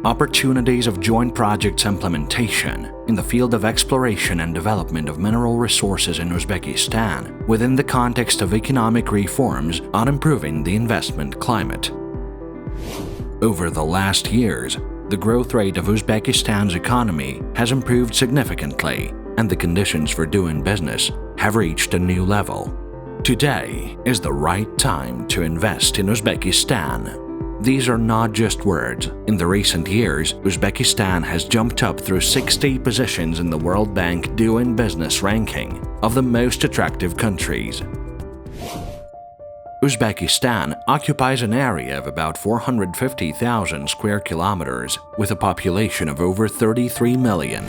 Opportunities of joint projects implementation in the field of exploration and development of mineral resources in Uzbekistan within the context of economic reforms on improving the investment climate. Over the last years, the growth rate of Uzbekistan's economy has improved significantly, and the conditions for doing business have reached a new level. Today is the right time to invest in Uzbekistan. These are not just words. In the recent years, Uzbekistan has jumped up through 60 positions in the World Bank Doing Business ranking of the most attractive countries. Uzbekistan occupies an area of about 450,000 square kilometers with a population of over 33 million.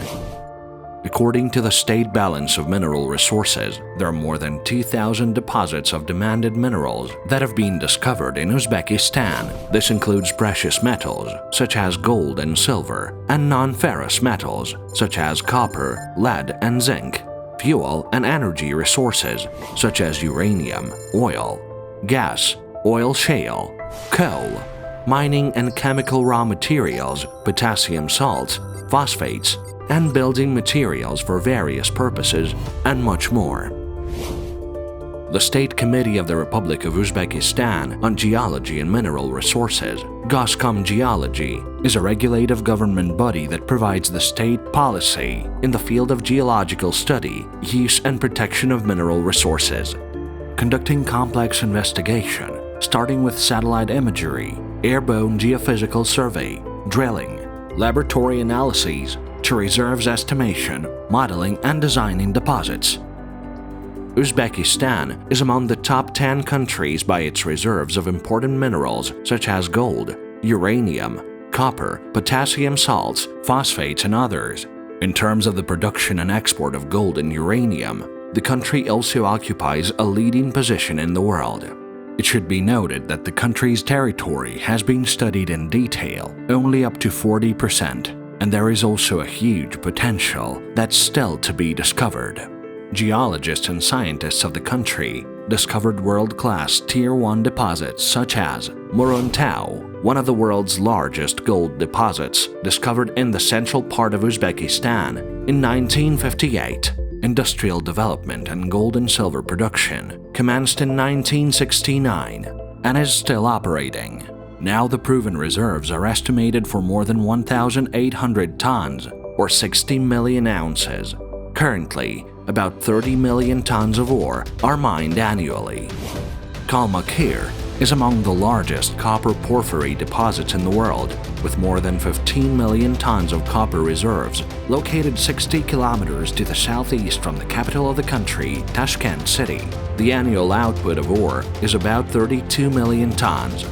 According to the State Balance of Mineral Resources, there are more than 2,000 deposits of demanded minerals that have been discovered in Uzbekistan. This includes precious metals, such as gold and silver, and non-ferrous metals, such as copper, lead, and zinc, fuel and energy resources, such as uranium, oil, gas, oil shale, coal, mining and chemical raw materials, potassium salts, phosphates, and building materials for various purposes, and much more. The State Committee of the Republic of Uzbekistan on Geology and Mineral Resources, Geology, is a regulative government body that provides the state policy in the field of geological study, use and protection of mineral resources, conducting complex investigation, starting with satellite imagery, airborne geophysical survey, drilling, laboratory analyses, to reserves estimation, modeling and designing deposits. Uzbekistan is among the top 10 countries by its reserves of important minerals such as gold, uranium, copper, potassium salts, phosphates and others. In terms of the production and export of gold and uranium, the country also occupies a leading position in the world. It should be noted that the country's territory has been studied in detail only up to 40%. And there is also a huge potential that's still to be discovered. Geologists and scientists of the country discovered world-class Tier 1 deposits such as Muruntau, one of the world's largest gold deposits, discovered in the central part of Uzbekistan in 1958. Industrial development and gold and silver production commenced in 1969 and is still operating. Now the proven reserves are estimated for more than 1,800 tons, or 60 million ounces. Currently, about 30 million tons of ore are mined annually. Kalmakir is among the largest copper porphyry deposits in the world, with more than 15 million tons of copper reserves, located 60 kilometers to the southeast from the capital of the country, Tashkent City. The annual output of ore is about 32 million tons.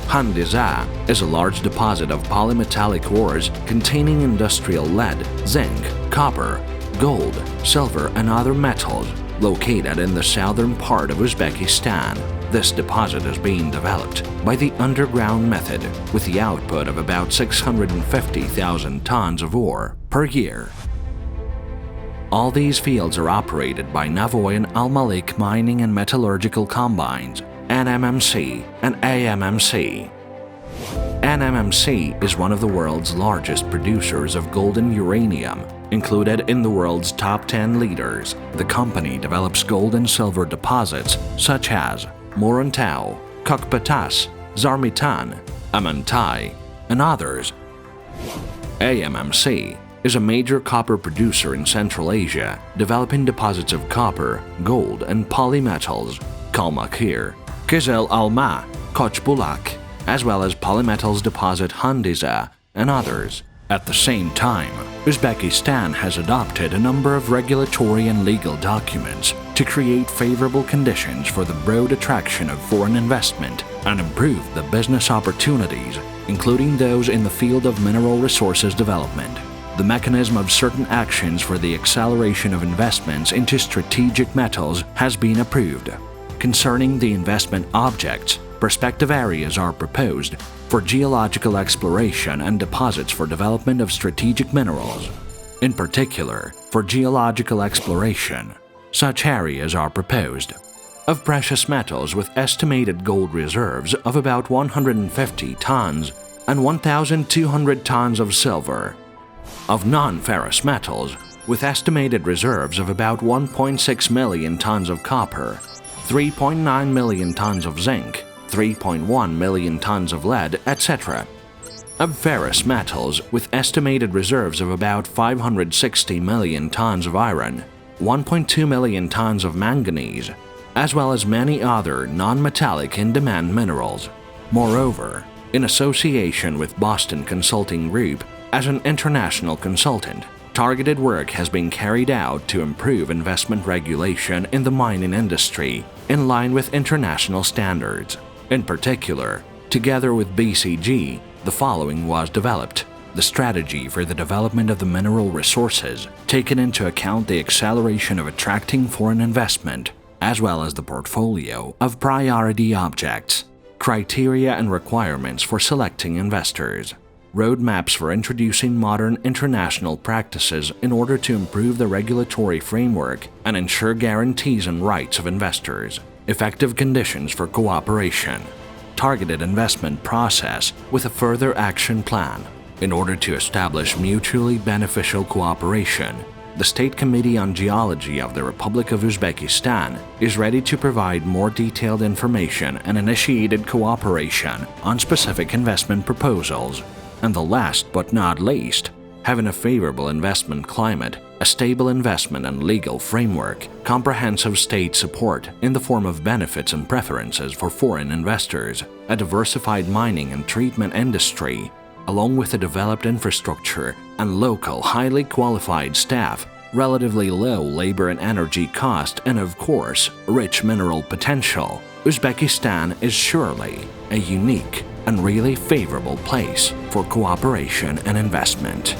Handiza is a large deposit of polymetallic ores containing industrial lead, zinc, copper, gold, silver, and other metals, located in the southern part of Uzbekistan. This deposit is being developed by the underground method with the output of about 650,000 tons of ore per year. All these fields are operated by Navoy and Al-Malik Mining and Metallurgical Combines, NMMC and AMMC. NMMC is one of the world's largest producers of gold and uranium, included in the world's top 10 leaders. The company develops gold and silver deposits such as Muruntau, Kokpatas, Zarmitan, Amantai, and others. AMMC is a major copper producer in Central Asia, developing deposits of copper, gold, and polymetals. Kalmakir, Kizil Alma, Kochbulak, as well as polymetals deposit Handiza and others. At the same time, Uzbekistan has adopted a number of regulatory and legal documents to create favorable conditions for the broad attraction of foreign investment and improve the business opportunities, including those in the field of mineral resources development. The mechanism of certain actions for the acceleration of investments into strategic metals has been approved. Concerning the investment objects, prospective areas are proposed for geological exploration and deposits for development of strategic minerals. In particular, for geological exploration, Such areas are proposed: of precious metals with estimated gold reserves of about 150 tons and 1,200 tons of silver, of non-ferrous metals with estimated reserves of about 1.6 million tons of copper, 3.9 million tons of zinc, 3.1 million tons of lead, etc. Of ferrous metals with estimated reserves of about 560 million tons of iron, 1.2 million tons of manganese, as well as many other non-metallic in-demand minerals. Moreover, in association with Boston Consulting Group as an international consultant, targeted work has been carried out to improve investment regulation in the mining industry in line with international standards. In particular, together with BCG, the following was developed: the strategy for the development of the mineral resources, taking into account the acceleration of attracting foreign investment, as well as the portfolio of priority objects, criteria and requirements for selecting investors, roadmaps for introducing modern international practices in order to improve the regulatory framework and ensure guarantees and rights of investors, effective conditions for cooperation, targeted investment process with a further action plan. In order to establish mutually beneficial cooperation, the State Committee on Geology of the Republic of Uzbekistan is ready to provide more detailed information and initiated cooperation on specific investment proposals. And the last but not least, having a favorable investment climate, a stable investment and legal framework, comprehensive state support in the form of benefits and preferences for foreign investors, a diversified mining and treatment industry, along with a developed infrastructure and local highly qualified staff, relatively low labor and energy cost, and of course, rich mineral potential, Uzbekistan is surely a unique and really favorable place for cooperation and investment.